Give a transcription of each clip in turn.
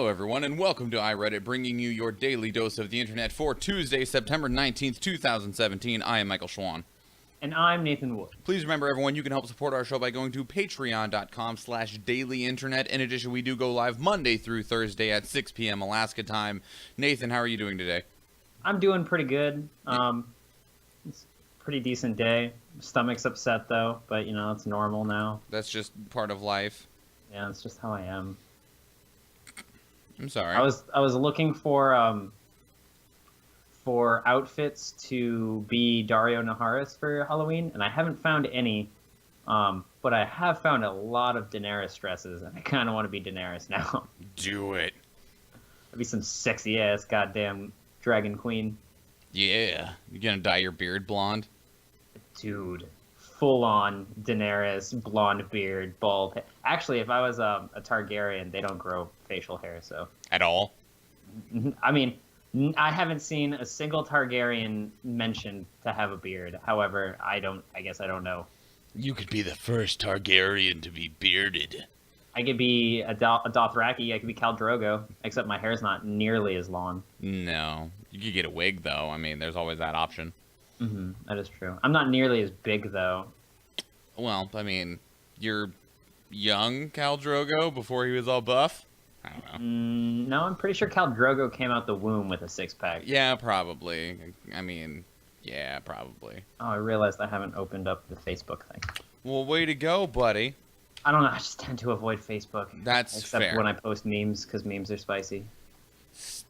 Hello everyone, and welcome to iReadit, bringing you your daily dose of the internet for Tuesday, September 19th, 2017. I am Michael Schwan. And I'm Nathan Wood. Please remember, everyone, you can help support our show by going to patreon.com/dailyinternet. In addition, we do go live Monday through Thursday at 6 p.m. Alaska time. Nathan, how are you doing today? I'm doing pretty good. It's a pretty decent day. Stomach's upset, though, but, you know, it's normal now. That's just part of life. Yeah, it's just how I am. I'm sorry. I was looking for outfits to be Dario Naharis for Halloween, and I haven't found any. But I have found a lot of Daenerys dresses, and I kind of want to be Daenerys now. Do it. I'd be some sexy ass goddamn dragon queen. Yeah. You gonna dye your beard blonde? Dude, full on Daenerys, blonde beard, bald head. Actually, if I was a Targaryen, they don't grow facial hair, so. At all? I mean, I haven't seen a single Targaryen mentioned to have a beard. However, I guess I don't know. You could be the first Targaryen to be bearded. I could be a Dothraki. I could be Khal Drogo, except my hair's not nearly as long. No. You could get a wig, though. I mean, there's always that option. Mm-hmm, that is true. I'm not nearly as big, though. Well, I mean, you're young Khal Drogo before he was all buff? I don't know. No, I'm pretty sure Khal Drogo came out the womb with a six-pack. Yeah, probably. I mean, yeah, probably. Oh, I realized I haven't opened up the Facebook thing. Well, way to go, buddy. I don't know, I just tend to avoid Facebook. That's Except fair. when I post memes, because memes are spicy.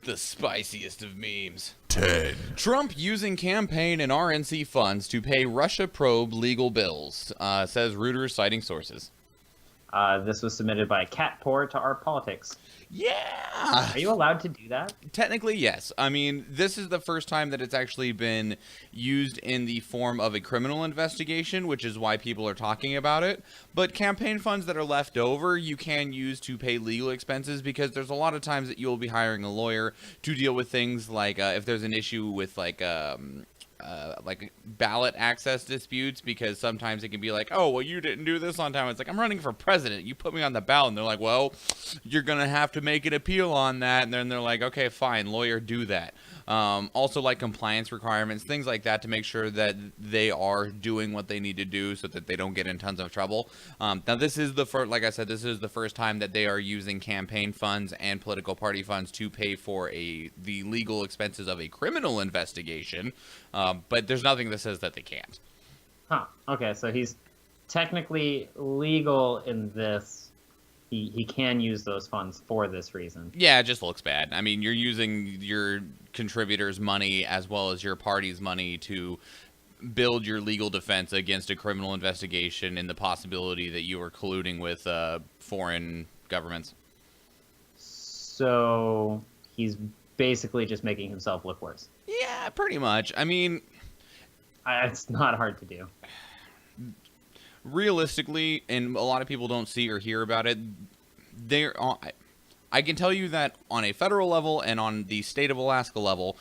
The spiciest of memes. 10. Trump using campaign and RNC funds to pay Russia probe legal bills, says Reuters citing sources. This was submitted by Cat Pour to Our Politics. Yeah! Are you allowed to do that? Technically, yes. I mean, this is the first time that it's actually been used in the form of a criminal investigation, which is why people are talking about it. But campaign funds that are left over, you can use to pay legal expenses, because there's a lot of times that you'll be hiring a lawyer to deal with things like if there's an issue with like ballot access disputes, because sometimes it can be like, oh, well, you didn't do this on time. It's like, I'm running for president. You put me on the ballot. And they're like, well, you're going to have to make an appeal on that. And then they're like, okay, fine, lawyer, do that. Also, like compliance requirements, things like that, to make sure that they are doing what they need to do so that they don't get in tons of trouble. Now, this is the first, like I said, this is the first time that they are using campaign funds and political party funds to pay for the legal expenses of a criminal investigation. But there's nothing that says that they can't. Huh. Okay, so he's technically legal in this. He can use those funds for this reason. Yeah, it just looks bad. I mean, you're using your contributors' money as well as your party's money to build your legal defense against a criminal investigation and the possibility that you are colluding with foreign governments. So he's basically just making himself look worse. Yeah, pretty much. I mean, it's not hard to do. Realistically, and a lot of people don't see or hear about it, I can tell you that on a federal level and on the state of Alaska level,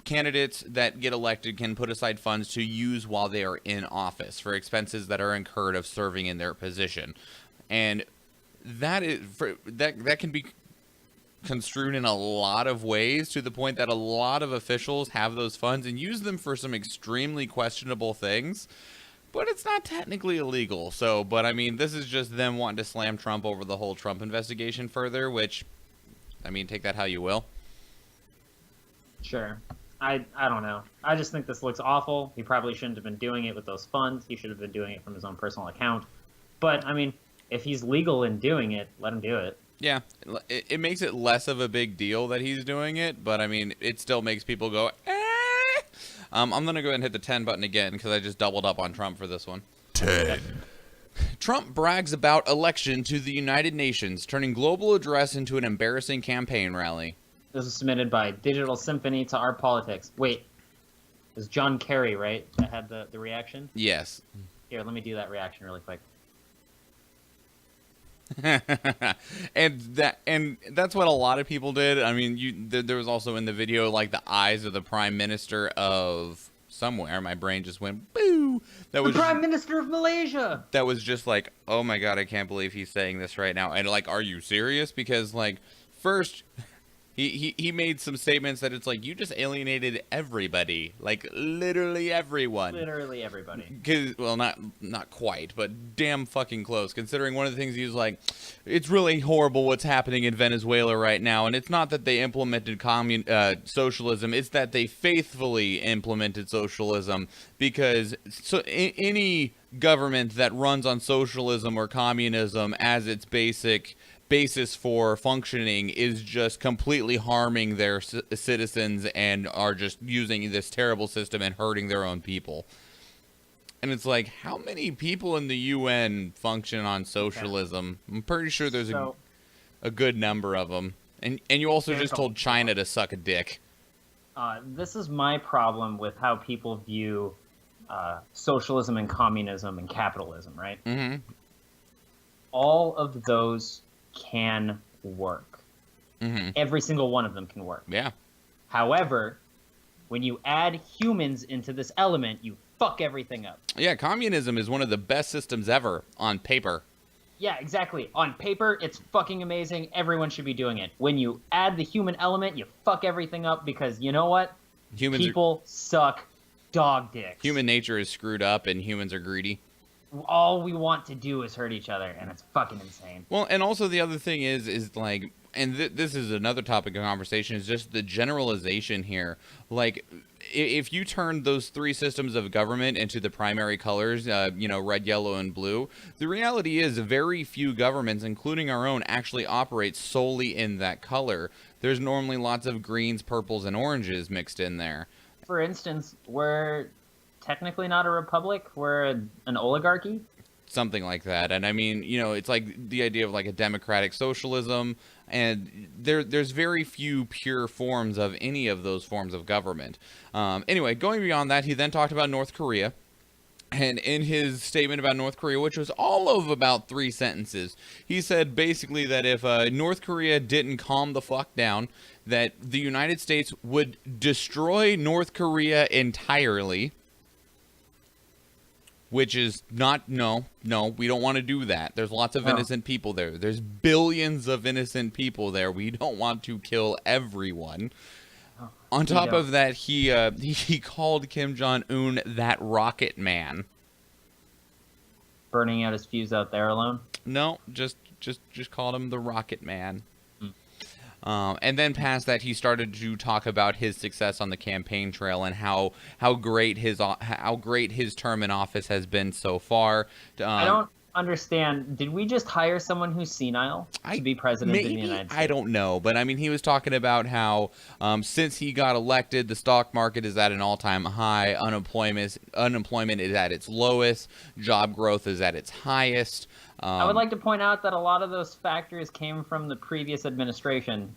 candidates that get elected can put aside funds to use while they are in office for expenses that are incurred of serving in their position. And that can be construed in a lot of ways, to the point that a lot of officials have those funds and use them for some extremely questionable things. But it's not technically illegal. So, but I mean, this is just them wanting to slam Trump over the whole Trump investigation further, which, I mean, take that how you will. Sure. I don't know. I just think this looks awful. He probably shouldn't have been doing it with those funds. He should have been doing it from his own personal account. But, I mean, if he's legal in doing it, let him do it. Yeah, it makes it less of a big deal that he's doing it, but I mean, it still makes people go, eh. I'm going to go ahead and hit the 10 button again, because I just doubled up on Trump for this one. 10. Trump brags about election to the United Nations, turning global address into an embarrassing campaign rally. This was submitted by Digital Symphony to Our Politics. Wait, it was John Kerry, right, that had the reaction? Yes. Here, let me do that reaction really quick. and that's what a lot of people did. I mean, there was also in the video like the eyes of the Prime Minister of somewhere. My brain just went boo. That was the Prime Minister of Malaysia. That was just like, oh my god, I can't believe he's saying this right now. And like, are you serious? Because like first, he made some statements that it's like, you just alienated everybody, like literally everyone. Literally everybody. 'Cause, well, not quite, but damn fucking close. Considering one of the things he was like, it's really horrible what's happening in Venezuela right now, and it's not that they implemented socialism; it's that they faithfully implemented socialism. Because any government that runs on socialism or communism as its basis for functioning is just completely harming their citizens and are just using this terrible system and hurting their own people. And it's like, how many people in the UN function on socialism? I'm pretty sure there's a good number of them. And you also just told China to suck a dick. This is my problem with how people view socialism and communism and capitalism, right? Mm-hmm. All of those can work. Mm-hmm. Every single one of them can work. Yeah. However, when you add humans into this element, you fuck everything up. Yeah, communism is one of the best systems ever on paper. Yeah, exactly. On paper, it's fucking amazing. Everyone should be doing it. When you add the human element, you fuck everything up because you know what? People suck dog dicks. Human nature is screwed up and humans are greedy. All we want to do is hurt each other, and it's fucking insane. Well, and also the other thing is like, and this is another topic of conversation, is just the generalization here. Like, if you turn those three systems of government into the primary colors, red, yellow, and blue, the reality is very few governments, including our own, actually operate solely in that color. There's normally lots of greens, purples, and oranges mixed in there. For instance, we're technically not a republic, we're an oligarchy. Something like that. And I mean, it's like the idea of like a democratic socialism, and there's very few pure forms of any of those forms of government. Anyway, going beyond that, he then talked about North Korea. And in his statement about North Korea, which was all of about 3 sentences, he said basically that if North Korea didn't calm the fuck down, that the United States would destroy North Korea entirely. Which is not, no, we don't want to do that. There's lots of innocent people there. There's billions of innocent people there. We don't want to kill everyone. On top of that, he called Kim Jong-un that rocket man. Burning out his fuse out there alone? No, just called him the rocket man. And then past that, he started to talk about his success on the campaign trail and how great his term in office has been so far. I don't understand. Did we just hire someone who's senile to be president of the United States? I don't know, but I mean, he was talking about how since he got elected, the stock market is at an all-time high. Unemployment is at its lowest. Job growth is at its highest. I would like to point out that a lot of those factors came from the previous administration.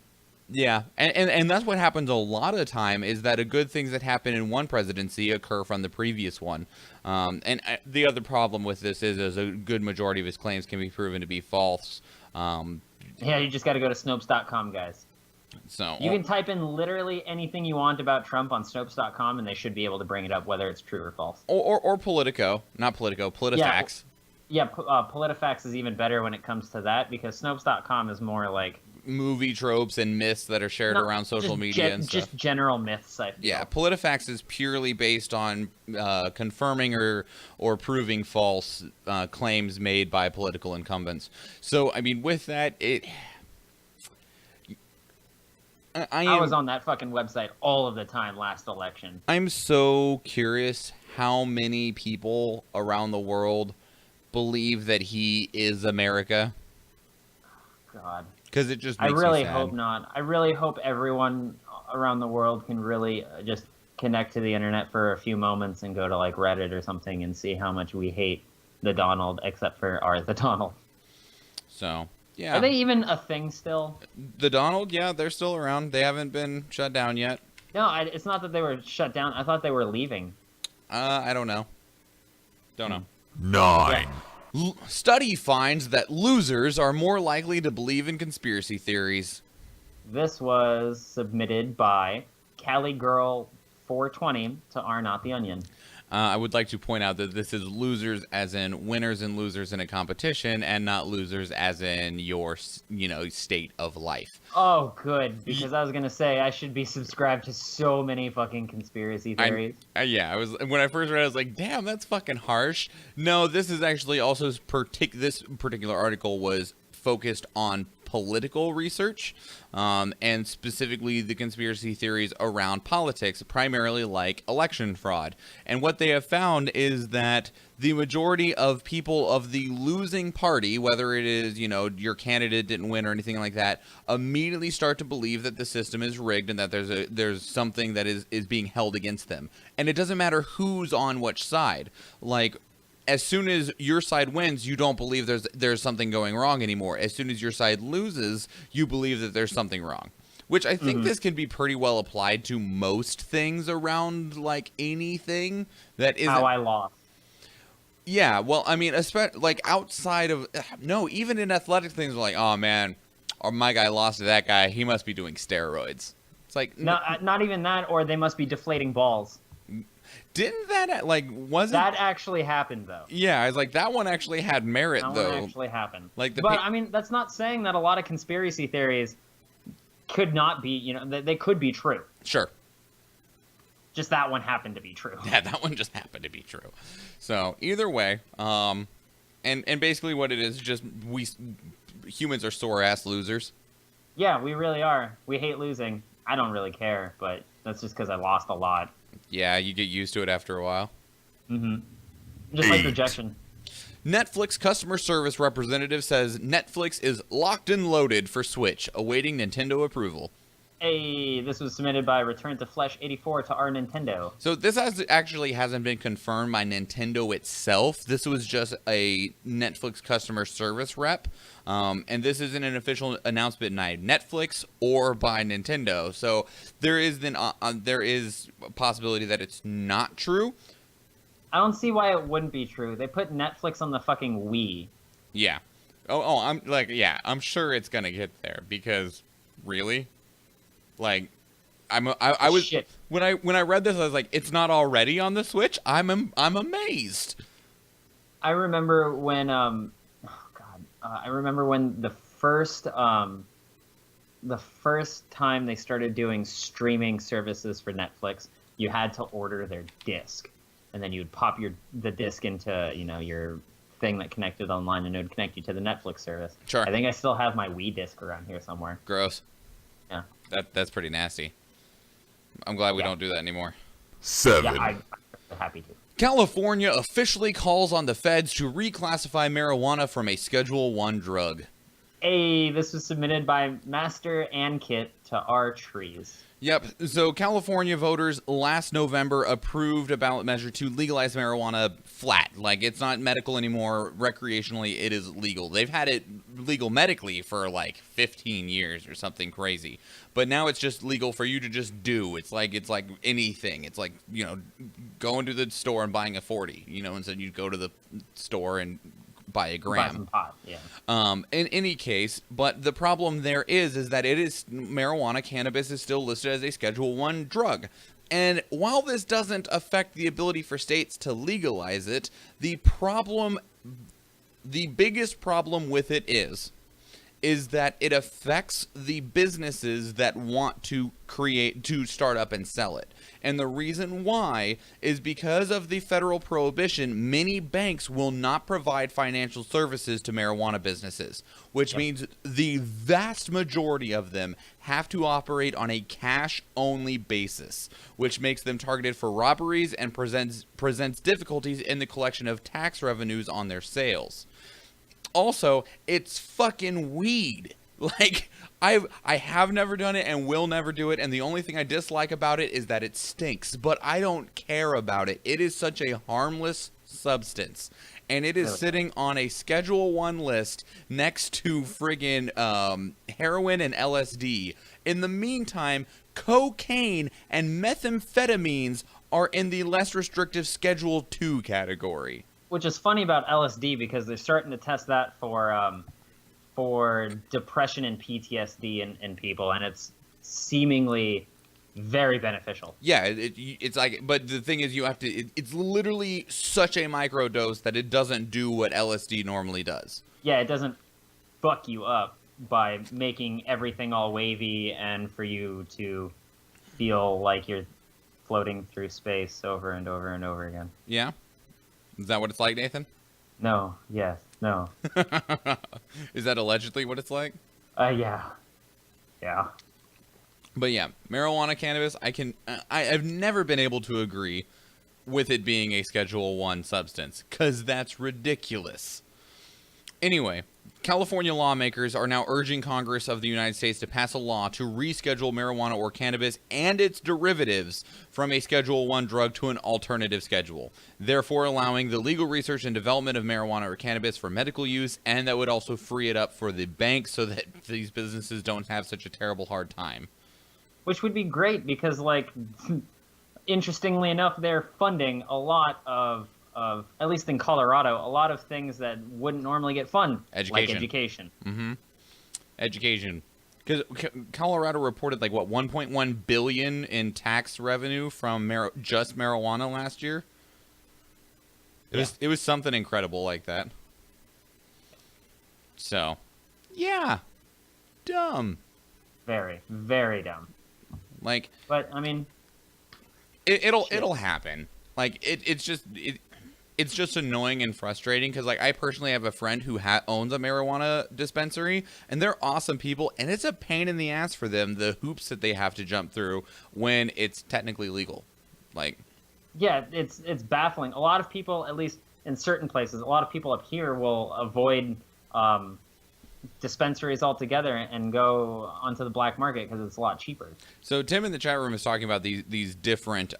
Yeah, and that's what happens a lot of the time, is that good things that happen in one presidency occur from the previous one. And the other problem with this is a good majority of his claims can be proven to be false. Yeah, you just got to go to Snopes.com, guys. So you can type in literally anything you want about Trump on Snopes.com, and they should be able to bring it up, whether it's true or false. Or Politico, not Politico, PolitiFax. Yeah, PolitiFax is even better when it comes to that, because Snopes.com is more like movie tropes and myths that are shared around social media and stuff. Just general myths, I feel. Yeah, PolitiFax is purely based on confirming or proving false claims made by political incumbents. So, I mean, with that, I was on that fucking website all of the time last election. I'm so curious how many people around the world believe that he is America. God. Because it just makes I really me sad. hope not. I really hope everyone around the world can really just connect to the internet for a few moments and go to like Reddit or something and see how much we hate the Donald, except for the Donald. So, yeah. Are they even a thing still? The Donald, yeah, they're still around. They haven't been shut down yet. No, it's not that they were shut down. I thought they were leaving. I don't know. Don't know. 9. Yeah. Study finds that losers are more likely to believe in conspiracy theories. This was submitted by Cali Girl 420 to R Not the Onion. I would like to point out that this is losers as in winners and losers in a competition, and not losers as in your, state of life. Oh, good, because I was gonna say I should be subscribed to so many fucking conspiracy theories. Yeah, when I first read it, I was like, damn, that's fucking harsh. No, this is actually also this particular article was focused on political research, and specifically the conspiracy theories around politics, primarily like election fraud. And what they have found is that the majority of people of the losing party, whether it is, your candidate didn't win or anything like that, immediately start to believe that the system is rigged and that there's something that is being held against them. And it doesn't matter who's on which side. Like, as soon as your side wins, you don't believe there's something going wrong anymore. As soon as your side loses, you believe that there's something wrong. Which I think this can be pretty well applied to most things around, like, anything that isn't... How I lost. Yeah, well, I mean, especially, like, outside of... No, even in athletic things, we're like, oh, man, or my guy lost to that guy. He must be doing steroids. It's like... No, not even that, or they must be deflating balls. Didn't that, like, wasn't... That actually happened, though. Yeah, I was like, that one actually had merit, though. That one actually happened. Like but, I mean, that's not saying that a lot of conspiracy theories could not be, they could be true. Sure. Just that one happened to be true. Yeah, that one just happened to be true. So, either way, and basically what it is, just humans are sore-ass losers. Yeah, we really are. We hate losing. I don't really care, but that's just because I lost a lot. Yeah, you get used to it after a while. Mm-hmm. Just like rejection. Netflix customer service representative says Netflix is locked and loaded for Switch, awaiting Nintendo approval. Hey, this was submitted by Return to Flesh 84 to our Nintendo. So this actually hasn't been confirmed by Nintendo itself. This was just a Netflix customer service rep. And this isn't an official announcement by Netflix or by Nintendo. So there is a possibility that it's not true. I don't see why it wouldn't be true. They put Netflix on the fucking Wii. Yeah. I'm sure it's gonna get there because really? Like, I was Shit. when I read this, I was like, it's not already on the Switch. I'm amazed. I remember when I remember when the first time they started doing streaming services for Netflix, you had to order their disc, and then you would pop the disc into your thing that connected online, and it would connect you to the Netflix service. Sure. I think I still have my Wii disc around here somewhere. Gross. Yeah. That's pretty nasty. I'm glad we don't do that anymore. 7. Yeah, I'm happy to. California officially calls on the feds to reclassify marijuana from a Schedule I drug. Hey, this was submitted by Master and Kit to our trees. Yep. So California voters last November approved a ballot measure to legalize marijuana flat. Like, it's not medical anymore. Recreationally, it is legal. They've had it legal medically for like 15 years or something crazy. But now it's just legal for you to just do. It's like anything. It's like, going to the store and buying a 40, instead you go to the store and buy a gram. Buy some pot, yeah. In any case, but the problem there is that it is marijuana. Cannabis is still listed as a Schedule I drug. And while this doesn't affect the ability for states to legalize it, the biggest problem with it is that it affects the businesses that want to start up and sell it. And the reason why is because of the federal prohibition, many banks will not provide financial services to marijuana businesses, which means the vast majority of them have to operate on a cash-only basis, which makes them targeted for robberies and presents difficulties in the collection of tax revenues on their sales. Also, it's fucking weed. Like, I have never done it and will never do it, and the only thing I dislike about it is that it stinks, but I don't care about it. It is such a harmless substance, and it is sitting on a Schedule I list next to friggin' heroin and LSD. In the meantime, cocaine and methamphetamines are in the less restrictive Schedule II category. Which is funny about LSD because they're starting to test that for depression and PTSD in people, and it's seemingly very beneficial. Yeah, it's like, but the thing is, you have to. It's literally such a micro dose that it doesn't do what LSD normally does. Yeah, it doesn't fuck you up by making everything all wavy and for you to feel like you're floating through space over and over and over again. Yeah, is that what it's like, Nathan? No. Yes. No. Is that allegedly what it's like? Yeah. Yeah. But yeah, marijuana, cannabis, I've never been able to agree with it being a Schedule 1 substance, because that's ridiculous. Anyway, California lawmakers are now urging Congress of the United States to pass a law to reschedule marijuana or cannabis and its derivatives from a Schedule 1 drug to an alternative schedule, therefore allowing the legal research and development of marijuana or cannabis for medical use, and that would also free it up for the banks so that these businesses don't have such a terrible hard time. Which would be great because, like, interestingly enough, they're funding a lot of, at least in Colorado, a lot of things that wouldn't normally get funded, like education. Mm-hmm. Education. Because Colorado reported, like, what, $1.1 billion in tax revenue from just marijuana last year? It was something incredible like that. So, yeah. Dumb. Very, very dumb. Like, but I mean, it'll happen. Like, it's just annoying and frustrating because, like, I personally have a friend who owns a marijuana dispensary, and they're awesome people, and it's a pain in the ass for them, the hoops that they have to jump through when it's technically legal. Like, yeah, it's baffling. A lot of people, at least in certain places, a lot of people up here will avoid dispensaries altogether and go onto the black market because it's a lot cheaper. So Tim in the chat room is talking about these different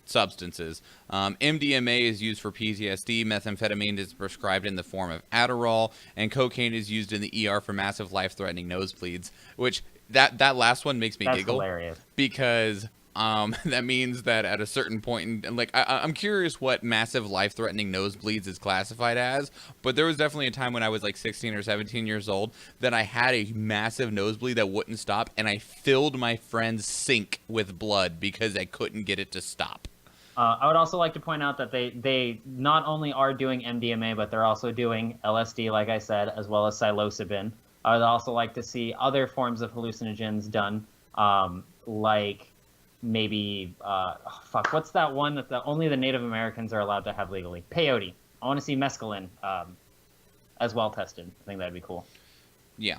substances. MDMA is used for PTSD, methamphetamine is prescribed in the form of Adderall, and cocaine is used in the ER for massive life-threatening nosebleeds, which that last one makes me giggle. That's hilarious. Because that means that at a certain point, like, I'm curious what massive life-threatening nosebleeds is classified as, but there was definitely a time when I was like 16 or 17 years old that I had a massive nosebleed that wouldn't stop, and I filled my friend's sink with blood because I couldn't get it to stop. I would also like to point out that they not only are doing MDMA, but they're also doing LSD, like I said, as well as psilocybin. I would also like to see other forms of hallucinogens done, like maybe what's that one that only the Native Americans are allowed to have legally? Peyote. I want to see mescaline as well tested. I think that'd be cool. Yeah.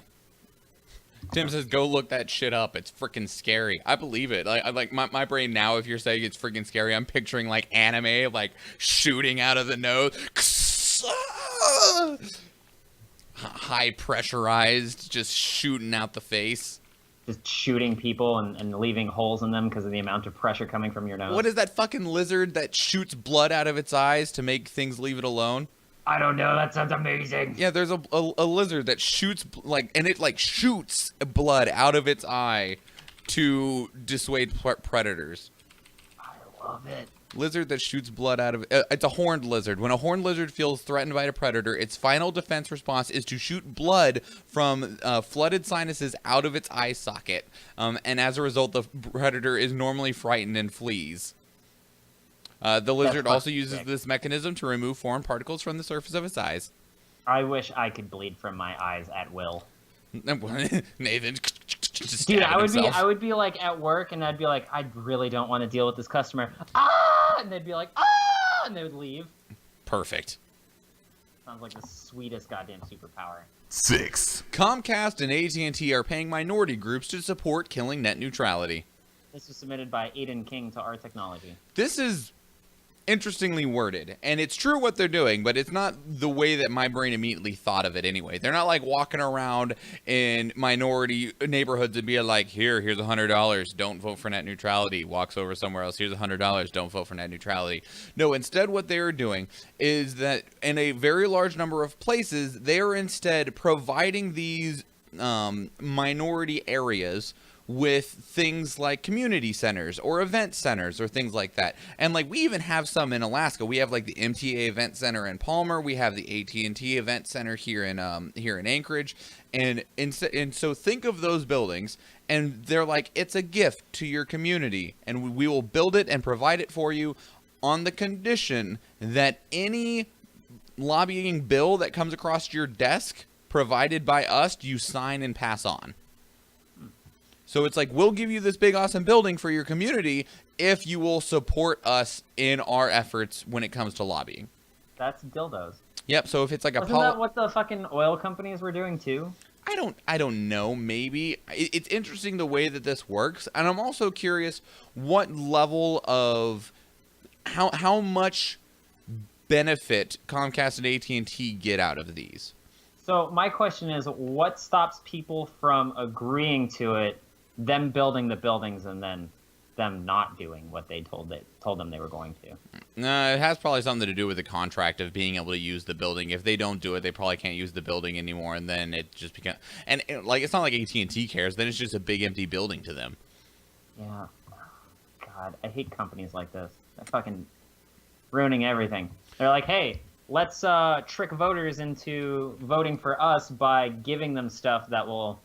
Tim says, go look that shit up. It's freaking scary. I believe it. Like my brain now, if you're saying it's freaking scary, I'm picturing like anime, like shooting out of the nose. High pressurized, just shooting out the face. Just shooting people and leaving holes in them because of the amount of pressure coming from your nose. What is that fucking lizard that shoots blood out of its eyes to make things leave it alone? I don't know. That sounds amazing. Yeah, there's a lizard that shoots, and it shoots blood out of its eye to dissuade predators. I love it. Lizard that shoots blood out of it's a horned lizard. When a horned lizard feels threatened by a predator, its final defense response is to shoot blood from flooded sinuses out of its eye socket, and as a result, the predator is normally frightened and flees. The lizard also uses this mechanism to remove foreign particles from the surface of its eyes. I wish I could bleed from my eyes at will. Nathan, dude, I would be like at work, and I'd be like, I really don't want to deal with this customer. And they'd be like, and they would leave. Perfect. Sounds like the sweetest goddamn superpower. 6. Comcast and AT&T are paying minority groups to support killing net neutrality. This was submitted by Aiden King to Our Technology. This is interestingly worded, and it's true what they're doing, but it's not the way that my brain immediately thought of it anyway. They're not like walking around in minority neighborhoods and being like, here's $100, don't vote for net neutrality. Walks over somewhere else, here's $100, don't vote for net neutrality. No, instead what they are doing is that in a very large number of places, they are instead providing these minority areas with things like community centers or event centers or things like that. And like we even have some in Alaska. We have like the MTA Event Center in Palmer. We have the AT&T Event Center here in Anchorage. And so think of those buildings, and they're like, it's a gift to your community, and we will build it and provide it for you on the condition that any lobbying bill that comes across your desk provided by us, you sign and pass on. So it's like, we'll give you this big awesome building for your community if you will support us in our efforts when it comes to lobbying. That's dildos. Yep. So if it's like Wasn't that what the fucking oil companies were doing too? I don't know. Maybe it's interesting the way that this works, and I'm also curious what level of how much benefit Comcast and AT&T get out of these. So my question is, what stops people from agreeing to it, them building the buildings, and then them not doing what they told them they were going to? No, it has probably something to do with the contract of being able to use the building. If they don't do it, they probably can't use the building anymore, and then it just becomes... And like, it's not like AT&T cares. Then it's just a big empty building to them. Yeah. God, I hate companies like this. They're fucking ruining everything. They're like, hey, let's trick voters into voting for us by giving them stuff that will,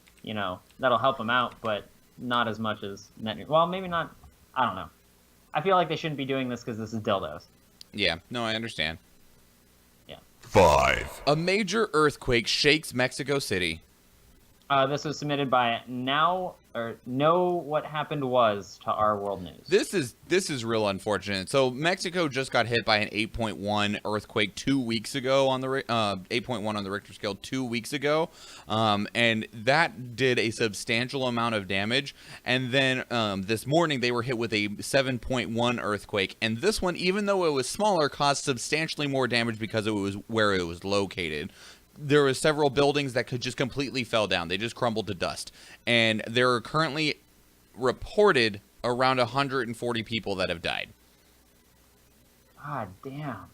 that'll help them out, but not as much as net. Well, maybe not. I don't know. I feel like they shouldn't be doing this because this is dildos. Yeah, no, I understand. Yeah. 5. A major earthquake shakes Mexico City. This was submitted by Know What Happened Was to Our World News. This is real unfortunate. So Mexico just got hit by an 8.1 earthquake 2 weeks ago on the 8.1 on the Richter scale 2 weeks ago, and that did a substantial amount of damage. And then this morning they were hit with a 7.1 earthquake, and this one, even though it was smaller, caused substantially more damage because it was where it was located. There were several buildings that could just completely fell down. They just crumbled to dust. And there are currently reported around 140 people that have died. God damn.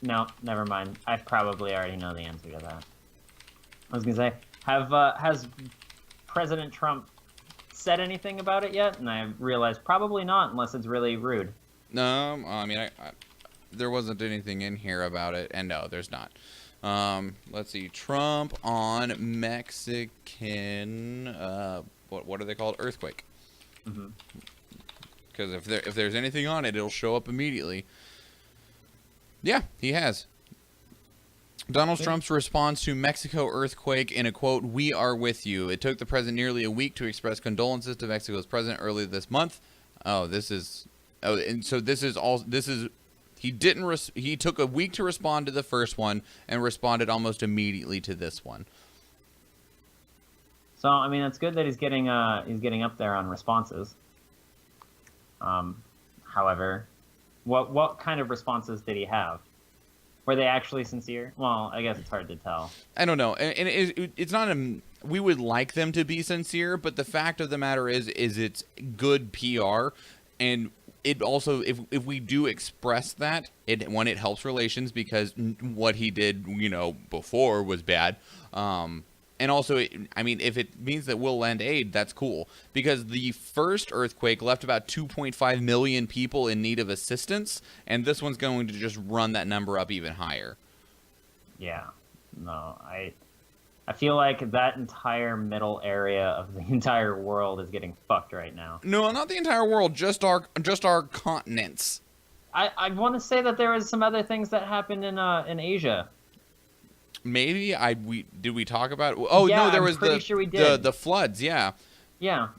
No, never mind. I probably already know the answer to that. I was going to say, has President Trump said anything about it yet? And I realized probably not, unless it's really rude. No, I mean, there wasn't anything in here about it, and no, there's not. Let's see, Trump on Mexican, what are they called? Earthquake. Because if there's anything on it, it'll show up immediately. Yeah, he has. Donald Trump's response to Mexico earthquake in a quote, "We are with you." It took the president nearly a week to express condolences to Mexico's president earlier this month. He took a week to respond to the first one and responded almost immediately to this one. So, I mean, it's good that he's getting up there on responses. However, what kind of responses did he have? Were they actually sincere? Well, I guess it's hard to tell. I don't know. And it's not we would like them to be sincere, but the fact of the matter is it's good PR, and it also, if we do express that, it helps relations, because what he did, before was bad. And also, if it means that we'll lend aid, that's cool. Because the first earthquake left about 2.5 million people in need of assistance, and this one's going to just run that number up even higher. Yeah. No, I feel like that entire middle area of the entire world is getting fucked right now. No, not the entire world, just our continents. I want to say that there was some other things that happened in Asia. Maybe did we talk about it? Oh, yeah, no, there I'm was pretty sure we did. the floods, yeah. Yeah.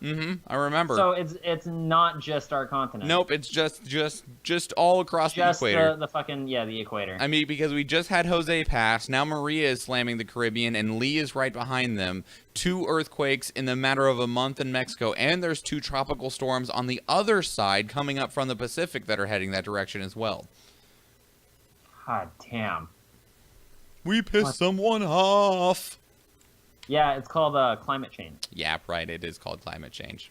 I remember. So it's not just our continent. Nope, it's just all across the equator. The equator. I mean, because we just had Jose pass, now Maria is slamming the Caribbean, and Lee is right behind them. 2 earthquakes in the matter of a month in Mexico, and there's 2 tropical storms on the other side coming up from the Pacific that are heading that direction as well. God damn. We pissed someone off. Yeah, it's called climate change. Yeah, right. It is called climate change.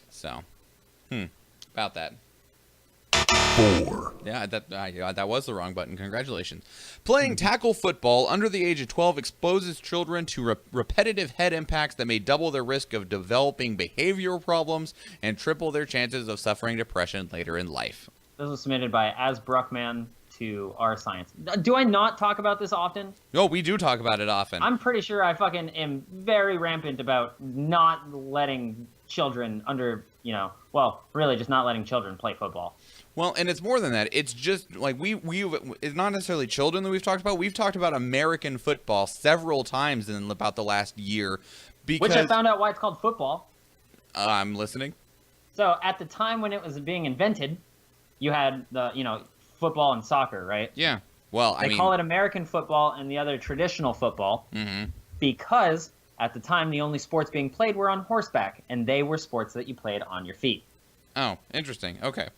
So, about that. 4. Yeah, that was the wrong button. Congratulations. Playing tackle football under the age of 12 exposes children to repetitive head impacts that may double their risk of developing behavioral problems and triple their chances of suffering depression later in life. This was submitted by As Bruckman to R Science. Do I not talk about this often? No, we do talk about it often. I'm pretty sure I fucking am very rampant about not letting children under, well, really just not letting children play football. Well, and it's more than that. It's just like it's not necessarily children that we've talked about. We've talked about American football several times in about the last year. Which I found out why it's called football. I'm listening. So at the time when it was being invented, you had the, football and soccer, right? Yeah. Well, they call it American football and the other traditional football because at the time the only sports being played were on horseback, and they were sports that you played on your feet. Oh, interesting. Okay.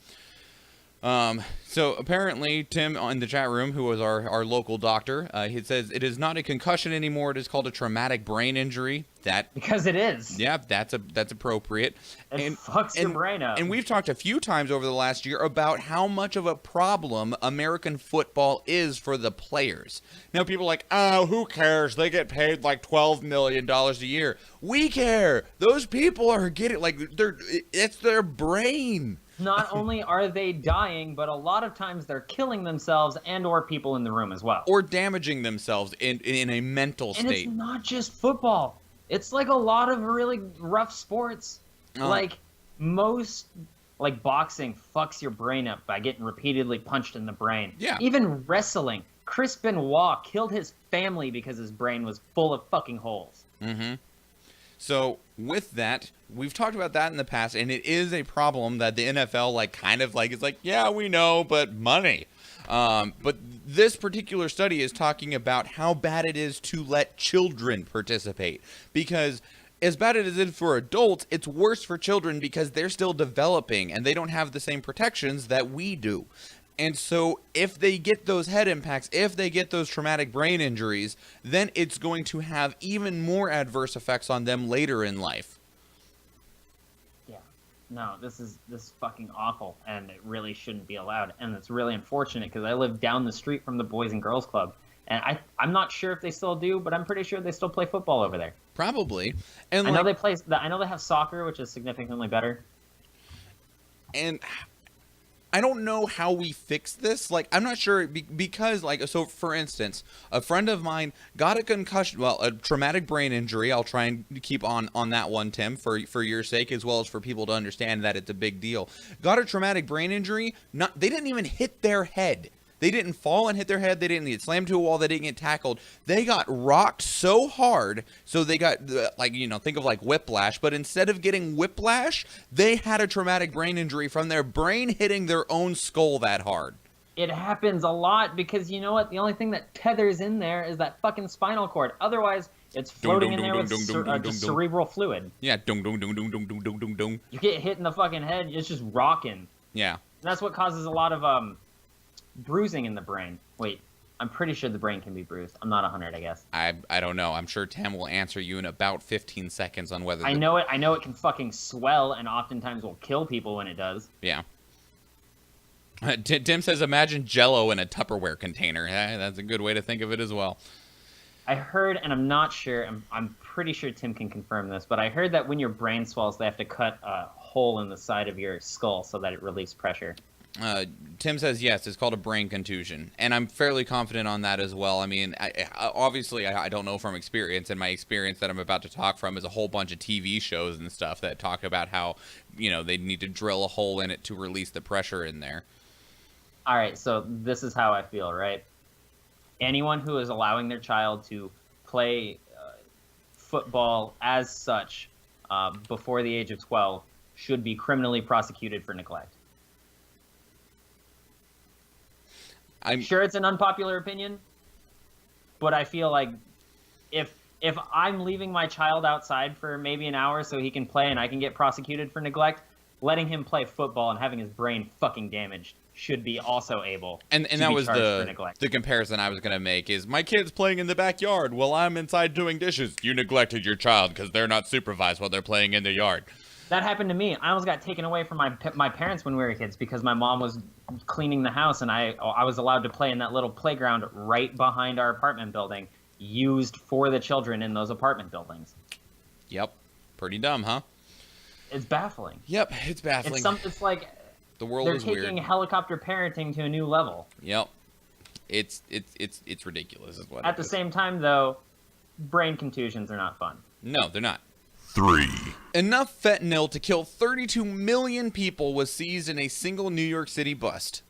So apparently Tim in the chat room, who was our local doctor, he says it is not a concussion anymore. It is called a traumatic brain injury. Because it is. Yeah, that's appropriate. It fucks your brain up. And we've talked a few times over the last year about how much of a problem American football is for the players. Now people are like, oh, who cares? They get paid like $12 million a year. We care. Those people are getting it's their brain. Not only are they dying, but a lot of times they're killing themselves and or people in the room as well. Or damaging themselves in a mental state. And it's not just football. It's like a lot of really rough sports. Like most, boxing fucks your brain up by getting repeatedly punched in the brain. Yeah. Even wrestling. Chris Benoit killed his family because his brain was full of fucking holes. Mm-hmm. So with that, we've talked about that in the past, and it is a problem that the NFL is like, yeah, we know, but money. But this particular study is talking about how bad it is to let children participate, because as bad as it is for adults, it's worse for children because they're still developing and they don't have the same protections that we do. And so if they get those head impacts, if they get those traumatic brain injuries, then it's going to have even more adverse effects on them later in life. Yeah. No, this is fucking awful, and it really shouldn't be allowed. And it's really unfortunate because I live down the street from the Boys and Girls Club. And I'm not sure if they still do, but I'm pretty sure they still play football over there. Probably. And I know they have soccer, which is significantly better. And I don't know how we fix this. I'm not sure because, so for instance, a friend of mine got a concussion, a traumatic brain injury. I'll try and keep on that one, Tim, for your sake, as well as for people to understand that it's a big deal. Got a traumatic brain injury. They didn't even hit their head. They didn't fall and hit their head. They didn't get slammed to a wall. They didn't get tackled. They got rocked so hard, so they got, think of whiplash. But instead of getting whiplash, they had a traumatic brain injury from their brain hitting their own skull that hard. It happens a lot because, you know what? The only thing that tethers in there is that fucking spinal cord. Otherwise, it's floating in there with just cerebral fluid. Yeah, dung, dung, dung, dung, dung, dung, dung, dung, dung. You get hit in the fucking head, it's just rocking. Yeah. And that's what causes a lot of bruising in the brain. Wait, I'm pretty sure the brain can be bruised. I'm not 100, I guess. I don't know. I'm sure Tim will answer you in about 15 seconds on whether... I know it can fucking swell and oftentimes will kill people when it does. Yeah. Tim says, imagine Jell-O in a Tupperware container. That's a good way to think of it as well. I heard, and I'm not sure, I'm pretty sure Tim can confirm this, but I heard that when your brain swells, they have to cut a hole in the side of your skull so that it relieves pressure. Tim says yes, it's called a brain contusion, and I'm fairly confident on that as well. I mean, obviously I don't know from experience, and my experience that I'm about to talk from is a whole bunch of TV shows and stuff that talk about how, they need to drill a hole in it to release the pressure in there. All right, so this is how I feel, right? Anyone who is allowing their child to play football as such before the age of 12 should be criminally prosecuted for neglect. I'm sure it's an unpopular opinion, but I feel like if I'm leaving my child outside for maybe an hour so he can play and I can get prosecuted for neglect, letting him play football and having his brain fucking damaged should be also able and to that be was charged for neglect. The comparison I was going to make is my kid's playing in the backyard while I'm inside doing dishes. You neglected your child because they're not supervised while they're playing in the yard. That happened to me. I almost got taken away from my parents when we were kids because my mom was cleaning the house, and I was allowed to play in that little playground right behind our apartment building, used for the children in those apartment buildings. Yep. Pretty dumb, huh? It's baffling. Yep, it's baffling. It's like the world they're is taking weird. helicopter parenting to a new level. Yep. It's ridiculous is what At the same time, though, brain contusions are not fun. No, they're not. 3. Enough fentanyl to kill 32 million people was seized in a single New York City bust.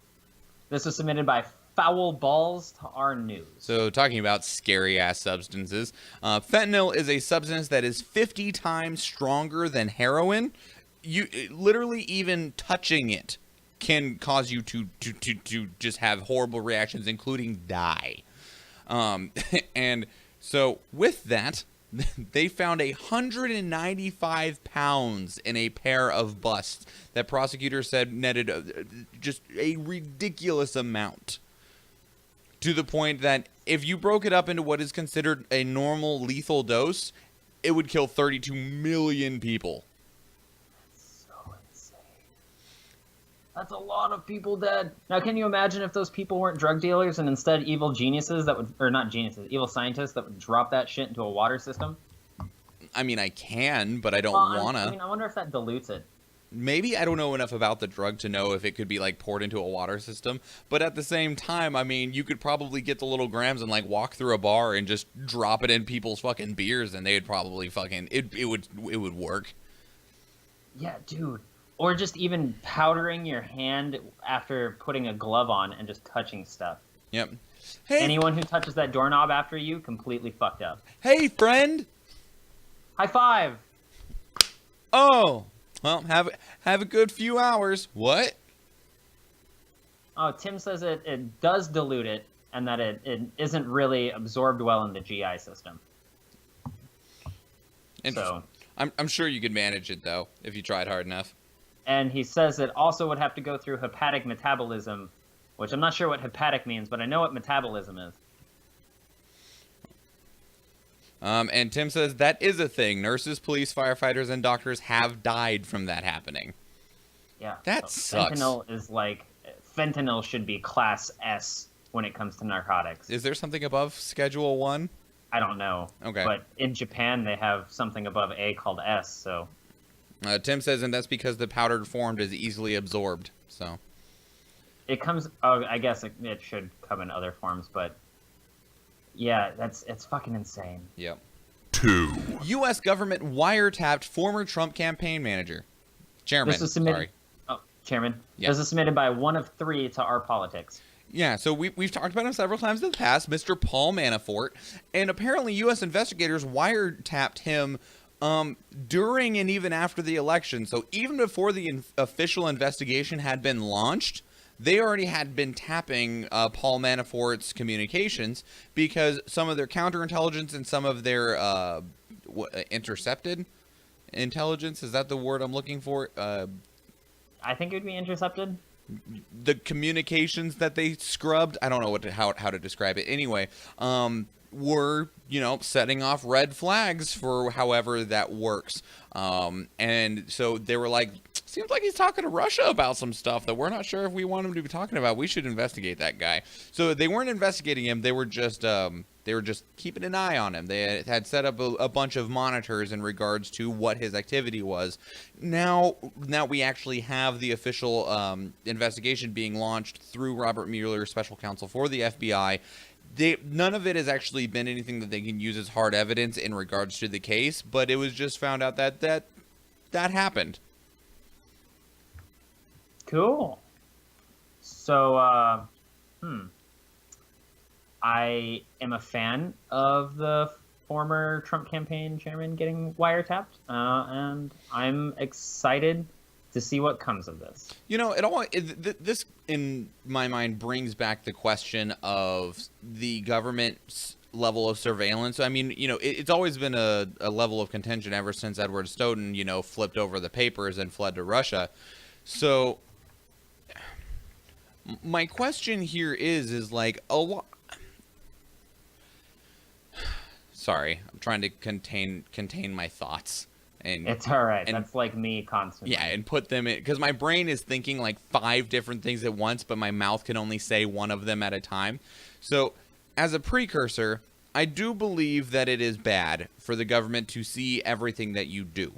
This was submitted by Foul Balls to our news. So, talking about scary-ass substances, fentanyl is a substance that is 50 times stronger than heroin. Literally even touching it can cause you to just have horrible reactions, including die. And so, with that, they found 195 pounds in a pair of busts that prosecutors said netted just a ridiculous amount. To the point that if you broke it up into what is considered a normal lethal dose, it would kill 32 million people. So insane. That's a lot of people dead. Now, can you imagine if those people weren't drug dealers and instead evil geniuses that would, or not geniuses, evil scientists that would drop that shit into a water system? I mean, I can, but I don't want to. I wonder if that dilutes it. Maybe I don't know enough about the drug to know if it could be like poured into a water system. But at the same time, I mean, you could probably get the little grams and like walk through a bar and just drop it in people's fucking beers, and they'd probably fucking it would work. Yeah, dude. Or just even powdering your hand after putting a glove on and just touching stuff. Yep. Hey, anyone who touches that doorknob after you, completely fucked up. Hey, friend. High five. Oh, well, have a good few hours. What? Oh, Tim says it does dilute it, and that it isn't really absorbed well in the GI system. So, I'm sure you could manage it though if you tried hard enough. And he says it also would have to go through hepatic metabolism, which I'm not sure what hepatic means, but I know what metabolism is. And Tim says that is a thing. Nurses, police, firefighters, and doctors have died from that happening. Yeah. That sucks. Fentanyl should be class S when it comes to narcotics. Is there something above Schedule 1? I don't know. Okay. But in Japan, they have something above A called S, so... Tim says, and that's because the powdered form is easily absorbed, so... It comes... Oh, I guess it should come in other forms, but... Yeah, it's fucking insane. Yep. 2. U.S. government wiretapped former Trump campaign manager. Chairman, this was submitted, sorry. Oh, Chairman. Yeah. This is submitted by one of 3 to Our Politics. Yeah, so we've talked about him several times in the past, Mr. Paul Manafort, and apparently U.S. investigators wiretapped him during and even after the election. So even before the official investigation had been launched, they already had been tapping Paul Manafort's communications because some of their counterintelligence and some of their intercepted intelligence, is that the word I'm looking for? I think it would be intercepted. The communications that they scrubbed, I don't know how to describe it. Anyway, were, setting off red flags for however that works. And so they were like, seems like he's talking to Russia about some stuff that we're not sure if we want him to be talking about. We should investigate that guy. So they weren't investigating him. They were just keeping an eye on him. They had set up a bunch of monitors in regards to what his activity was. Now we actually have the official investigation being launched through Robert Mueller, special counsel for the FBI. None of it has actually been anything that they can use as hard evidence in regards to the case, but it was just found out that happened. Cool. So, I am a fan of the former Trump campaign chairman getting wiretapped, and I'm excited to see what comes of this. This in my mind brings back the question of the government's level of surveillance. I mean, it's always been a level of contention ever since Edward Snowden, flipped over the papers and fled to Russia. So my question here is like a lot. Sorry, I'm trying to contain my thoughts. And It's all right. That's like me constantly. yeah, and put them in, because my brain is thinking like 5 different things at once, but my mouth can only say one of them at a time. So, as a precursor, I do believe that it is bad for the government to see everything that you do.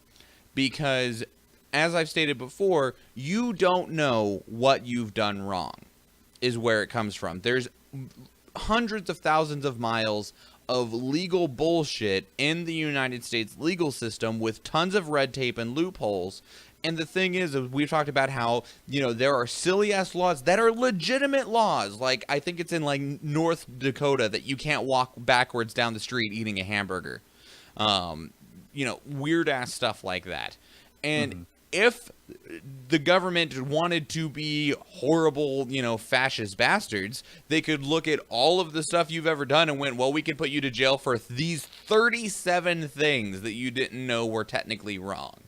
Because, as I've stated before, you don't know what you've done wrong, is where it comes from. There's hundreds of thousands of miles of legal bullshit in the United States legal system with tons of red tape and loopholes. And the thing is, we've talked about how, there are silly-ass laws that are legitimate laws. Like, I think it's in, like, North Dakota that you can't walk backwards down the street eating a hamburger. Weird-ass stuff like that. And if the government wanted to be horrible, fascist bastards, they could look at all of the stuff you've ever done and went, well, we can put you to jail for these 37 things that you didn't know were technically wrong.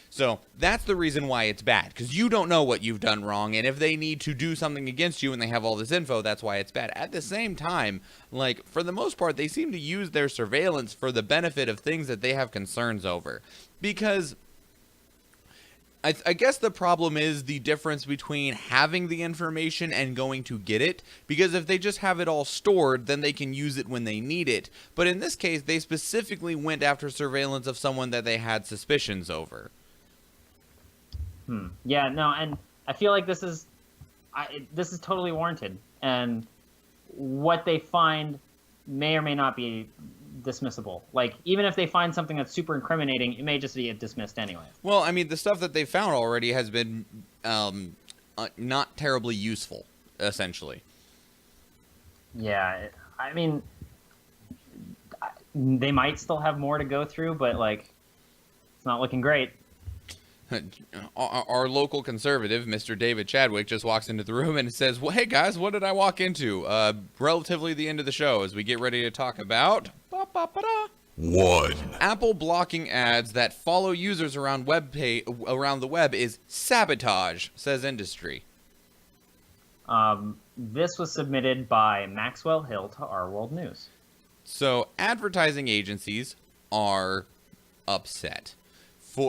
So that's the reason why it's bad, because you don't know what you've done wrong, and if they need to do something against you and they have all this info, that's why it's bad. At the same time, like, for the most part, they seem to use their surveillance for the benefit of things that they have concerns over. Because I guess the problem is the difference between having the information and going to get it, because if they just have it all stored, then they can use it when they need it. But in this case, they specifically went after surveillance of someone that they had suspicions over. Yeah, no, and I feel like this is totally warranted, and what they find may or may not be dismissible. Like, even if they find something that's super incriminating, it may just be dismissed anyway. Well, I mean, the stuff that they found already has been not terribly useful, essentially. Yeah, I mean, they might still have more to go through, but, like, it's not looking great. Our local conservative, Mr. David Chadwick, just walks into the room and says, well, hey, guys, what did I walk into? Relatively the end of the show as we get ready to talk about... 1. Apple blocking ads that follow users around the web is sabotage, says industry. This was submitted by Maxwell Hill to Our World News. So advertising agencies are upset.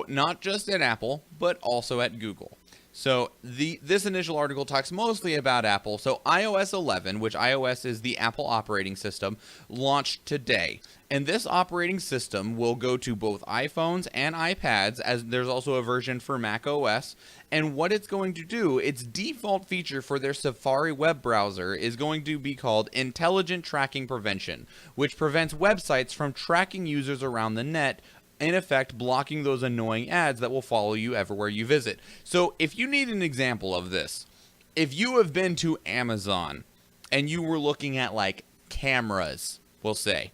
Not just at Apple, but also at Google. So this initial article talks mostly about Apple. So iOS 11, which iOS is the Apple operating system, launched today. And this operating system will go to both iPhones and iPads, as there's also a version for Mac OS. And what it's going to do, its default feature for their Safari web browser is going to be called Intelligent Tracking Prevention, which prevents websites from tracking users around the net, in effect blocking those annoying ads that will follow you everywhere you visit. So if you need an example of this, if you have been to Amazon and you were looking at like cameras, we'll say,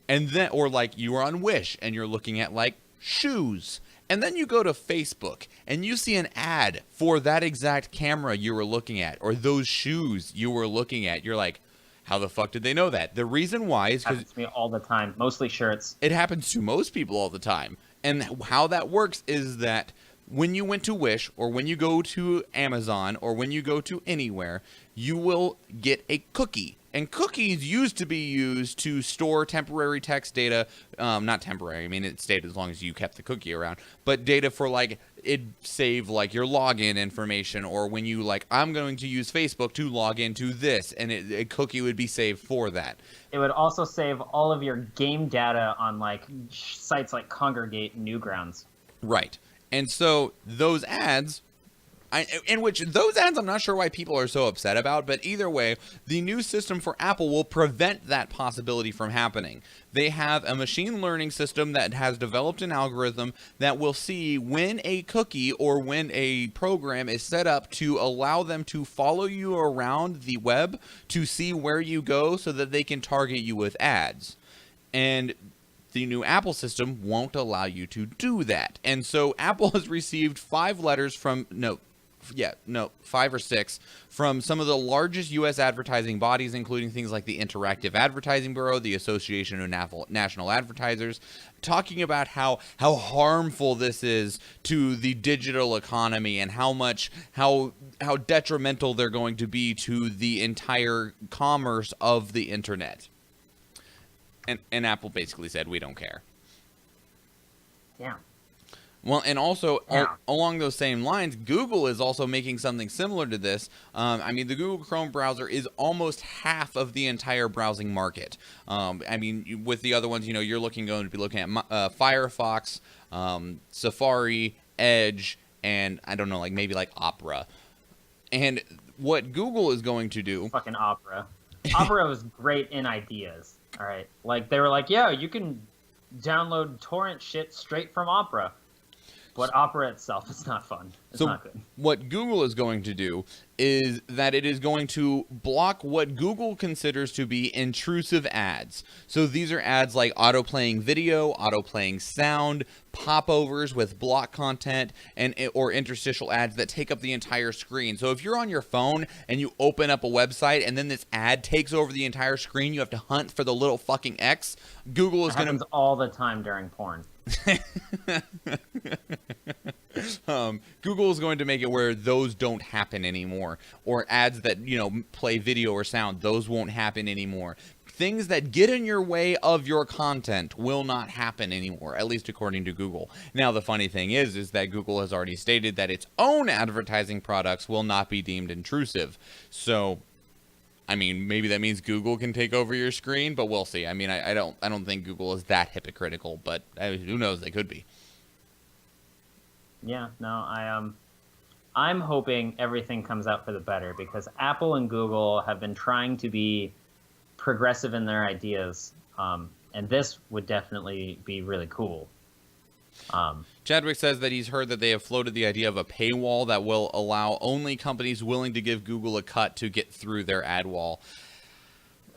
and then, or like you were on Wish and you're looking at like shoes, and then you go to Facebook and you see an ad for that exact camera you were looking at or those shoes you were looking at, you're like, how the fuck did they know that? The reason why is because... Happens to me all the time, mostly shirts. It happens to most people all the time. And how that works is that when you went to Wish or when you go to Amazon or when you go to anywhere, you will get a cookie. And cookies used to be used to store temporary text data. Not temporary, I mean, it stayed as long as you kept the cookie around. But data for, like, it save, like, your login information. Or when you, like, I'm going to use Facebook to log into this. And a cookie would be saved for that. It would also save all of your game data on, like, sites like Congregate and Newgrounds. Right. And so those ads... those ads I'm not sure why people are so upset about, but either way, the new system for Apple will prevent that possibility from happening. They have a machine learning system that has developed an algorithm that will see when a cookie or when a program is set up to allow them to follow you around the web to see where you go so that they can target you with ads. And the new Apple system won't allow you to do that. And so Apple has received 5 letters from... 5 or 6 from some of the largest U.S. advertising bodies, including things like the Interactive Advertising Bureau, the Association of National Advertisers, talking about how harmful this is to the digital economy and how detrimental they're going to be to the entire commerce of the internet. And Apple basically said, we don't care. Yeah. Well, and also Yeah. along those same lines, Google is also making something similar to this. I mean, the Google Chrome browser is almost half of the entire browsing market. I mean, with the other ones, you're going to be looking at Firefox, Safari, Edge, and I don't know, like maybe like Opera. And what Google is going to do... Fucking Opera. Opera was great in ideas, all right? Like, they were like, yeah, you can download torrent shit straight from Opera. But Opera itself is not fun. It's not good. What Google is going to do is that it is going to block what Google considers to be intrusive ads. So these are ads like auto-playing video, auto-playing sound, popovers with block content, or interstitial ads that take up the entire screen. So if you're on your phone and you open up a website and then this ad takes over the entire screen, you have to hunt for the little fucking X. Google is going to... happens all the time during porn. Google is going to make it where those don't happen anymore, or ads that play video or sound, those won't happen anymore. Things that get in your way of your content will not happen anymore, at least according to Google. Now, the funny thing is that Google has already stated that its own advertising products will not be deemed intrusive. So, I mean, maybe that means Google can take over your screen, but we'll see. I mean, I don't think Google is that hypocritical, but who knows? They could be. Yeah, no, I'm hoping everything comes out for the better, because Apple and Google have been trying to be progressive in their ideas, and this would definitely be really cool. Chadwick says that he's heard that they have floated the idea of a paywall that will allow only companies willing to give Google a cut to get through their ad wall.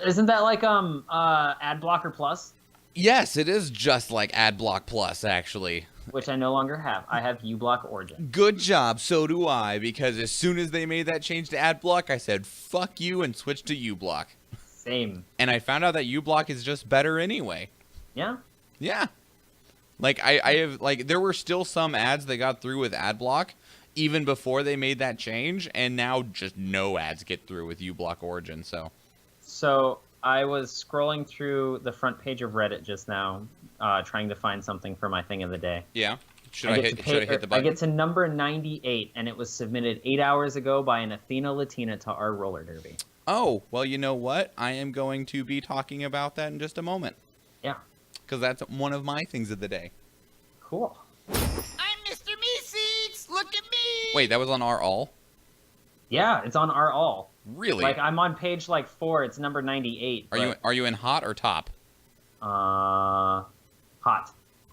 Isn't that like Ad Blocker Plus? Yes, it is just like AdBlock Plus, actually. Which I no longer have. I have uBlock Origin. Good job, so do I, because as soon as they made that change to AdBlock, I said, fuck you, and switched to uBlock. Same. And I found out that uBlock is just better anyway. Yeah? Yeah. Like, I have, like, there were still some ads that got through with AdBlock, even before they made that change, and now just no ads get through with uBlock Origin, so... So, I was scrolling through the front page of Reddit just now, trying to find something for my thing of the day. Yeah. Should I hit the button? I get to number 98, and it was submitted 8 hours ago by an Athena Latina to our roller derby. Oh, well, you know what? I am going to be talking about that in just a moment. Yeah. Because that's one of my things of the day. Cool. I'm Mr. Meeseeks! Look at me! Wait, that was on our all? Yeah, it's on our all. Really? Like, I'm on page, 4, it's number 98. Are you in hot or top? Hot.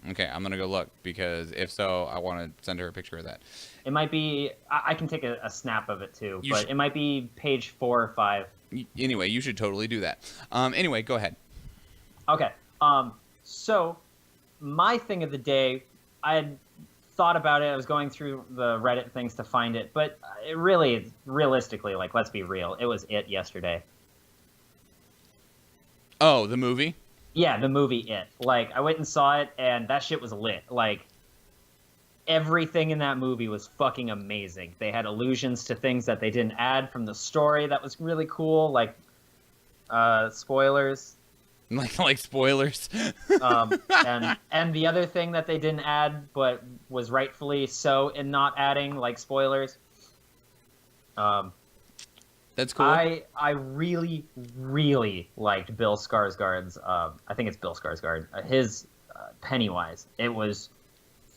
Okay, I'm going to go look, because if so, I want to send her a picture of that. It might be... I can take a snap of it, too, but it might be page 4 or 5. Anyway, you should totally do that. Anyway, go ahead. Okay. So, my thing of the day, I had thought about it. I was going through the Reddit things to find it, but it really, realistically, let's be real, it was It yesterday. Oh, the movie? Yeah, the movie It. I went and saw it, and that shit was lit. Everything in that movie was fucking amazing. They had allusions to things that they didn't add from the story that was really cool, spoilers. Like spoilers. And the other thing that they didn't add, but was rightfully so in not adding, spoilers. That's cool. I really, really liked Bill Skarsgård's, I think it's Bill Skarsgård, his Pennywise. It was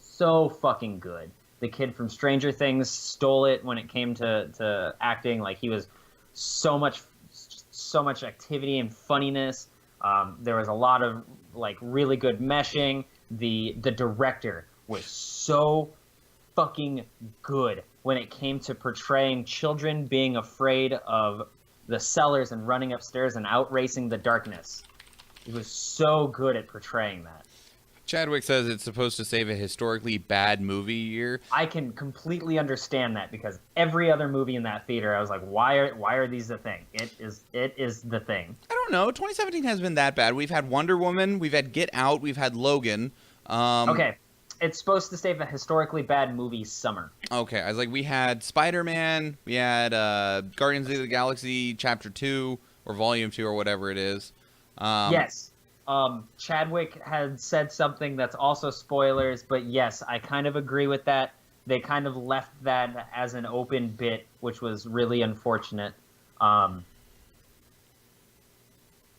so fucking good. The kid from Stranger Things stole it when it came to acting. He was so much activity and funniness. There was a lot of really good meshing. The director was so fucking good when it came to portraying children being afraid of the cellars and running upstairs and outracing the darkness. He was so good at portraying that. Chadwick says it's supposed to save a historically bad movie year. I can completely understand that, because every other movie in that theater, I was like, why are these the thing? It is the thing. I don't know. 2017 has been that bad. We've had Wonder Woman, we've had Get Out, we've had Logan. Okay, it's supposed to save a historically bad movie summer. Okay, I was like, we had Spider-Man, we had Guardians of the Galaxy Chapter 2, or Volume 2, or whatever it is. Yes. Chadwick had said something that's also spoilers, but yes, I kind of agree with that. They kind of left that as an open bit, which was really unfortunate. I'm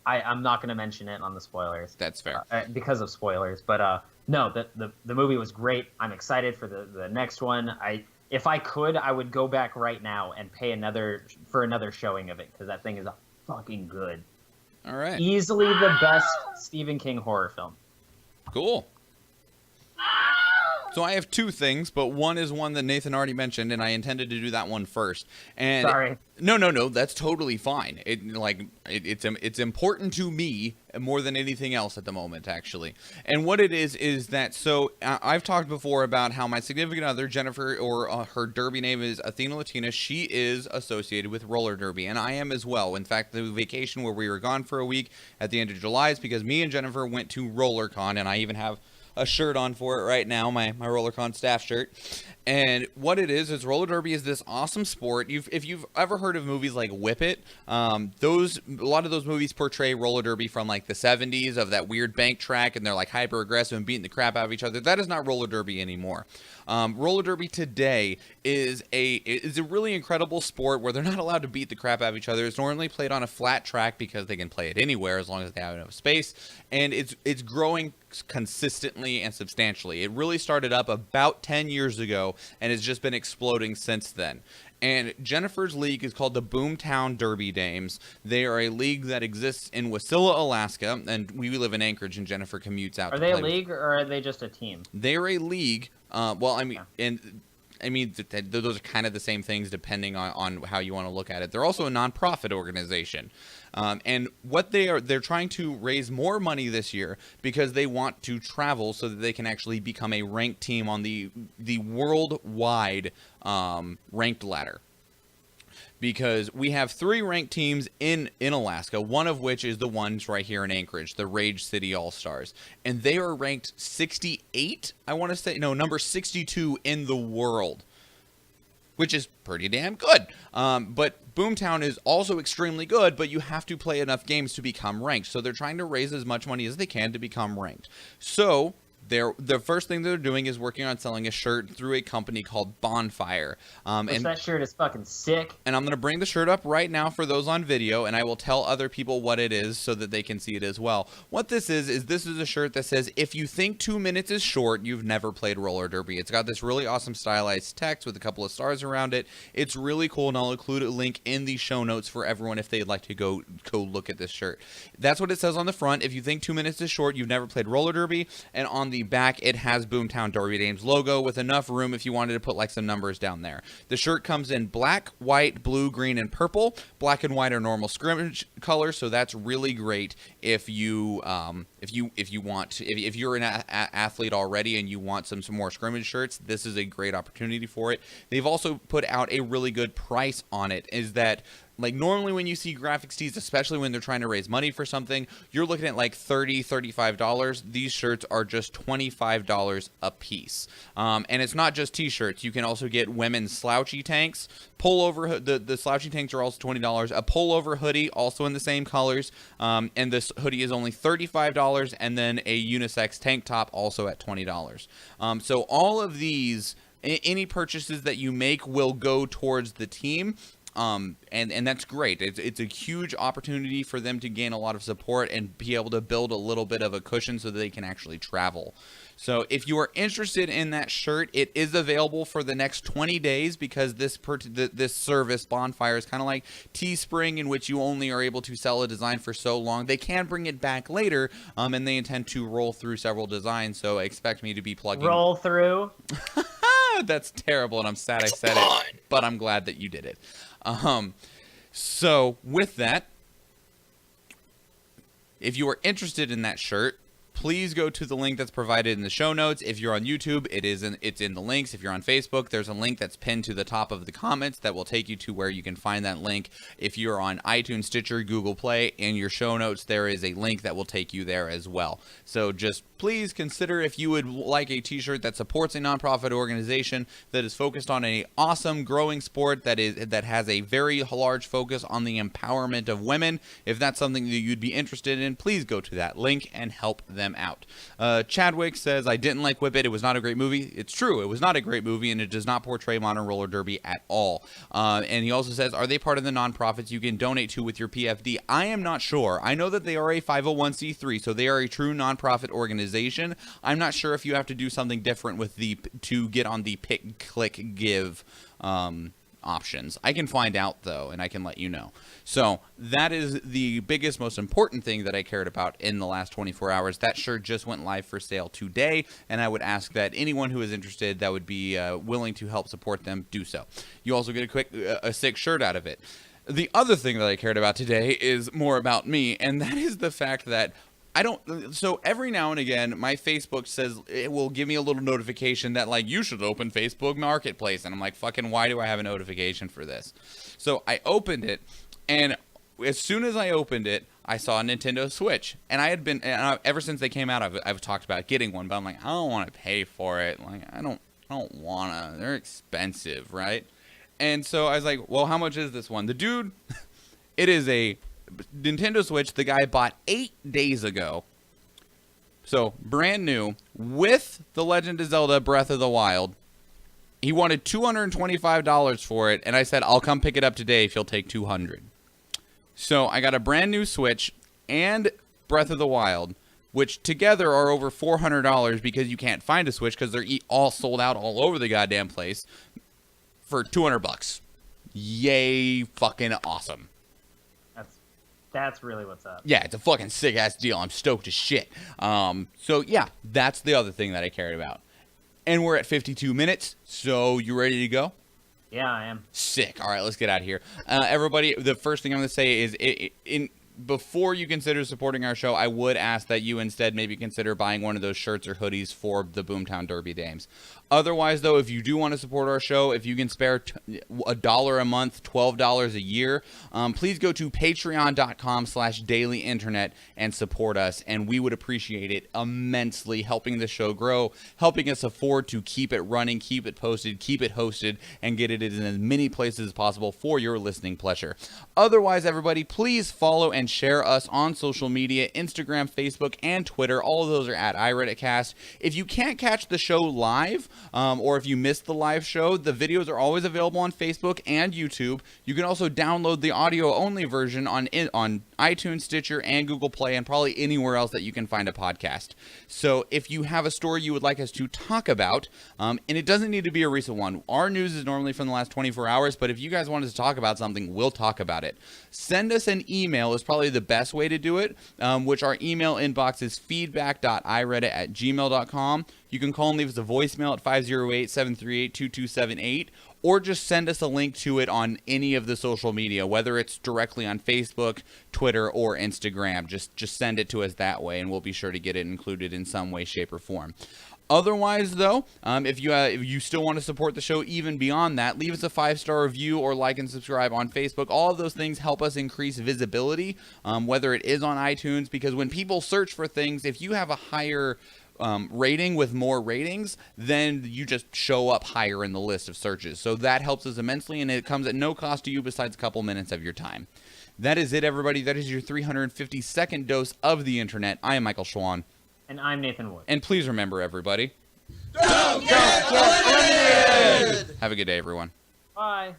not going to mention it on the spoilers. That's fair. Because of spoilers. But no, the movie was great. I'm excited for the next one. If I could, I would go back right now and pay another showing of it, because that thing is fucking good. All right. Easily the best Stephen King horror film. Cool. So I have two things, but one is one that Nathan already mentioned, and I intended to do that one first. And Sorry. No, that's totally fine. It's important to me more than anything else at the moment, actually. And what it is that, so I've talked before about how my significant other, Jennifer, or her derby name is Athena Latina. She is associated with roller derby, and I am as well. In fact, the vacation where we were gone for a week at the end of July is because me and Jennifer went to RollerCon, and I even have a shirt on for it right now, my RollerCon staff shirt. And what it is roller derby is this awesome sport. If you've ever heard of movies like Whip It, a lot of those movies portray roller derby from like the 70s, of that weird bank track, and they're like hyper aggressive and beating the crap out of each other. That is not roller derby anymore. Roller derby today is a really incredible sport where they're not allowed to beat the crap out of each other. It's normally played on a flat track because they can play it anywhere as long as they have enough space, and it's growing consistently and substantially. It really started up about 10 years ago and has just been exploding since then. And Jennifer's league is called the Boomtown Derby Dames. They are a league that exists in Wasilla, Alaska, and we live in Anchorage, and Jennifer commutes out. Are they a league or are they just a team? They're a league. Those are kind of the same things depending on how you want to look at it. They're also a nonprofit organization. And what they're trying to raise more money this year because they want to travel so that they can actually become a ranked team on the worldwide ranked ladder. Because we have 3 ranked teams in Alaska, one of which is the ones right here in Anchorage, the Rage City All-Stars. And they are ranked 68, I want to say. No, number 62 in the world, which is pretty damn good. But Boomtown is also extremely good, but you have to play enough games to become ranked. So they're trying to raise as much money as they can to become ranked. So the first thing they're doing is working on selling a shirt through a company called Bonfire. And that shirt is fucking sick. And I'm going to bring the shirt up right now for those on video, and I will tell other people what it is so that they can see it as well. What this is a shirt that says, if you think 2 minutes is short, you've never played roller derby. It's got this really awesome stylized text with a couple of stars around it. It's really cool, and I'll include a link in the show notes for everyone if they'd like to go look at this shirt. That's what it says on the front. If you think 2 minutes is short, you've never played roller derby. And on the back, it has Boomtown Derby Dames logo with enough room if you wanted to put like some numbers down there. The shirt comes in black, white, blue, green, and purple. Black and white are normal scrimmage colors, so that's really great if you're an athlete already and you want some more scrimmage shirts. This is a great opportunity for it. They've also put out a really good price on it. Is that, like, normally when you see graphics tees, especially when they're trying to raise money for something, you're looking at like $30, $35. These shirts are just $25 a piece. And it's not just t-shirts. You can also get women's slouchy tanks. Pullover, the slouchy tanks are also $20. A pullover hoodie, also in the same colors. And this hoodie is only $35. And then a unisex tank top, also at $20. So all of these, any purchases that you make will go towards the team. And that's great. It's a huge opportunity for them to gain a lot of support and be able to build a little bit of a cushion so that they can actually travel. So if you are interested in that shirt, it is available for the next 20 days because this service, Bonfire, is kind of like Teespring, in which you only are able to sell a design for so long. They can bring it back later, and they intend to roll through several designs, so expect me to be plugging. Roll through? That's terrible, and I'm sad I said it, but I'm glad that you did it. So with that, if you are interested in that shirt, please go to the link that's provided in the show notes. If you're on YouTube, it's in the links. If you're on Facebook, there's a link that's pinned to the top of the comments that will take you to where you can find that link. If you're on iTunes, Stitcher, Google Play, in your show notes, there is a link that will take you there as well. So just please consider if you would like a t-shirt that supports a nonprofit organization that is focused on an awesome growing sport that has a very large focus on the empowerment of women. If that's something that you'd be interested in, please go to that link and help them out. Chadwick says, I didn't like Whip It. It was not a great movie. It's true. It was not a great movie, and it does not portray modern roller derby at all. And he also says, are they part of the nonprofits you can donate to with your PFD? I am not sure. I know that they are a 501c3, so they are a true nonprofit organization. I'm not sure if you have to do something different with to get on the pick, click, give options. I can find out, though, and I can let you know. So that is the biggest, most important thing that I cared about in the last 24 hours. That shirt just went live for sale today, and I would ask that anyone who is interested that would be willing to help support them do so. You also get a sick shirt out of it. The other thing that I cared about today is more about me, and that is the fact that so every now and again, my Facebook says, it will give me a little notification that, like, you should open Facebook Marketplace. And I'm like, fucking, why do I have a notification for this? So I opened it, and as soon as I opened it, I saw a Nintendo Switch. And ever since they came out, I've talked about getting one, but I'm like, I don't want to pay for it. Like, I don't want to. They're expensive, right? And so I was like, well, how much is this one? The dude, it is a Nintendo Switch the guy bought 8 days ago. So brand new with The Legend of Zelda Breath of the Wild. He wanted $225 for it, and I said, I'll come pick it up today if you'll take $200. So I got a brand new Switch and Breath of the Wild, which together are over $400 because you can't find a Switch because they're all sold out all over the goddamn place, for $200. Yay, fucking awesome. That's really what's up. Yeah, it's a fucking sick-ass deal. I'm stoked as shit. So, yeah, that's the other thing that I cared about. And we're at 52 minutes, so you ready to go? Yeah, I am. Sick. All right, let's get out of here. Everybody, the first thing I'm going to say is, before you consider supporting our show, I would ask that you instead maybe consider buying one of those shirts or hoodies for the Boomtown Derby Dames. Otherwise, though, if you do want to support our show, if you can spare $1 a month, $12 a year, please go to patreon.com/dailyinternet and support us, and we would appreciate it immensely, helping the show grow, helping us afford to keep it running, keep it posted, keep it hosted, and get it in as many places as possible for your listening pleasure. Otherwise, everybody, please follow and share us on social media, Instagram, Facebook, and Twitter. All of those are at iRedditCast. If you can't catch the show live, or if you missed the live show, the videos are always available on Facebook and YouTube. You can also download the audio-only version on iTunes, Stitcher, and Google Play, and probably anywhere else that you can find a podcast. So if you have a story you would like us to talk about, and it doesn't need to be a recent one. Our news is normally from the last 24 hours, but if you guys want us to talk about something, we'll talk about it. Send us an email is probably the best way to do it, which our email inbox is feedback.ireddit@gmail.com. You can call and leave us a voicemail at 508-738-2278, or just send us a link to it on any of the social media, whether it's directly on Facebook, Twitter, or Instagram. Just send it to us that way, and we'll be sure to get it included in some way, shape, or form. Otherwise, though, if you still want to support the show even beyond that, leave us a 5-star review or like and subscribe on Facebook. All of those things help us increase visibility, whether it is on iTunes, because when people search for things, if you have a higher rating with more ratings, then you just show up higher in the list of searches. So that helps us immensely, and it comes at no cost to you besides a couple minutes of your time. That is it, everybody. That is your 352nd dose of the internet. I am Michael Schwan. And I'm Nathan Wood. And please remember, everybody, Don't get eliminated! have a good day, everyone. Bye.